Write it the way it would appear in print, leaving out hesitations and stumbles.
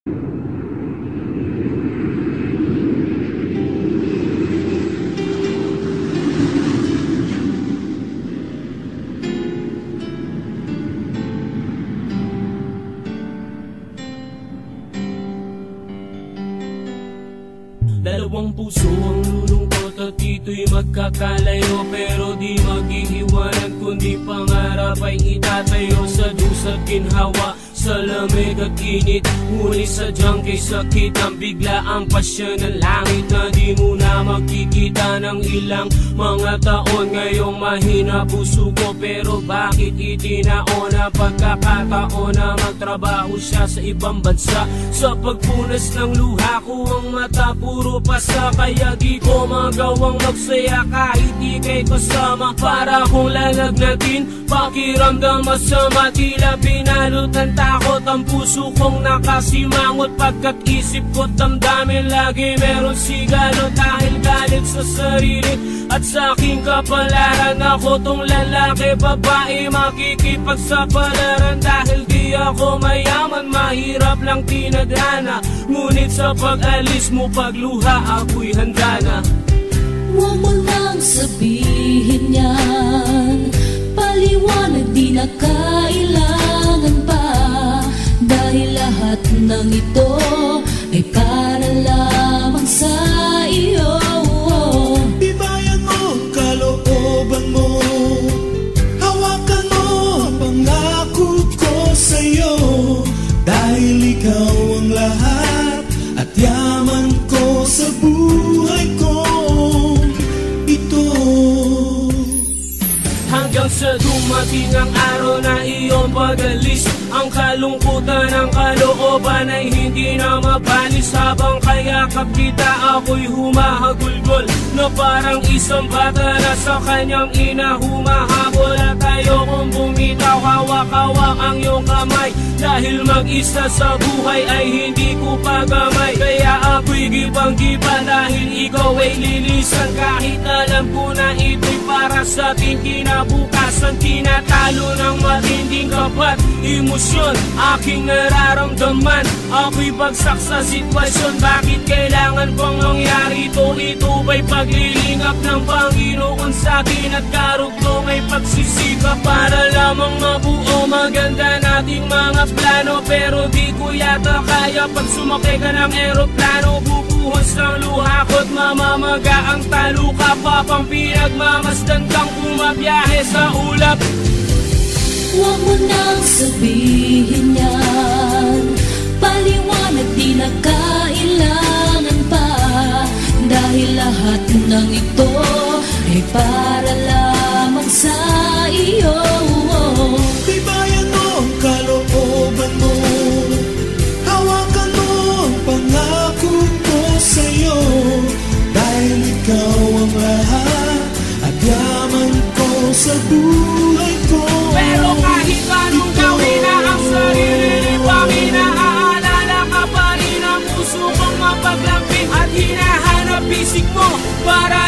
Dalawang puso ang lulungkot at dito'y magkakalayo, pero di maghihiwanag kundi pangarap ay itatayo. Sa dusat ginhawa, sa lamig at init, ngunit sadyang kay sakit ang bigla ang pasya ng langit na di mo na makikita ng ilang mga taon. Ngayong mahina puso ko, pero bakit itinaon ang pagkakataon na magtrabaho siya sa ibang bansa? Sa pagpunas ng luha ko ang mata puro pasa, kaya di ko magawang magsaya kahit di kay kasama. Para kong lalagnatin, pakiramdam masama, tila binalot ng takot ang puso kong nakasimangot. Pagkat isip ko damdamin lagi meron sigalo, dahil galit sa sarili at sa aking kapalaran. Ako tong lalaki, babae, makikipagsapalaran. Dahil di ako mayaman, mahirap lang tinadhana, ngunit sa pag-alis mo pagluha ako'y handa na. Huwag mo nang sabihin yan, paliwanag di na kailangan pa, dahil lahat ng ito ay para lamang sa iyo. Ibayan mo ang kalooban mo, hawakan mo ang pangako ko sa'yo, dahil ikaw ang lahat at yaman ko sa buhay ko ito. Hanggang sa dumating ang araw na iyong pag-alis, ang kalungkutan ng kalooban ay hindi na mabalis. Habang kayakap kita ako'y humahagulgol, na parang isang bata na sa kanyang ina humahabol. At ayokong bumitaw, hawak-hawak ang iyong kamay, dahil mag-isa sa buhay ay hindi ko pagamay. Kaya ako'y gibang-giba dahil ikaw ay lilisan, kahit alam ko na ito'y para sa ating kinabukasan. Tinatalo ng matinding kapat emosyon aking nararamdaman, ako'y bagsak sa sitwasyon. Bakit kailangan bang mangyari ito? Ito ba'y paglilingap ng Panginoon sa akin at karugtong ay pagsisikap para lamang mabuo maganda nating mga plano? Pero di ko yata kaya pag sumakay ka ng eroplano, bubuhos ng luha ko't mamamaga ang taluka pa, pang pinagmamasdan kang bumabiyahe sa ulap. Huwag mo nang sabihin yan, paliwanag di na kailangan pa, dahil lahat ng ito ay para lamang sa iyo. Ibayan mo ang kalooban mo, hawakan mo ang pangako ko sa'yo, dahil ikaw ang lahat at yaman ko sa buhay ko. Pero kahit anong gawin na ang sarili pang inaalala ka pa rin ang puso kong mapaglamping, at hinahanap bisig mo para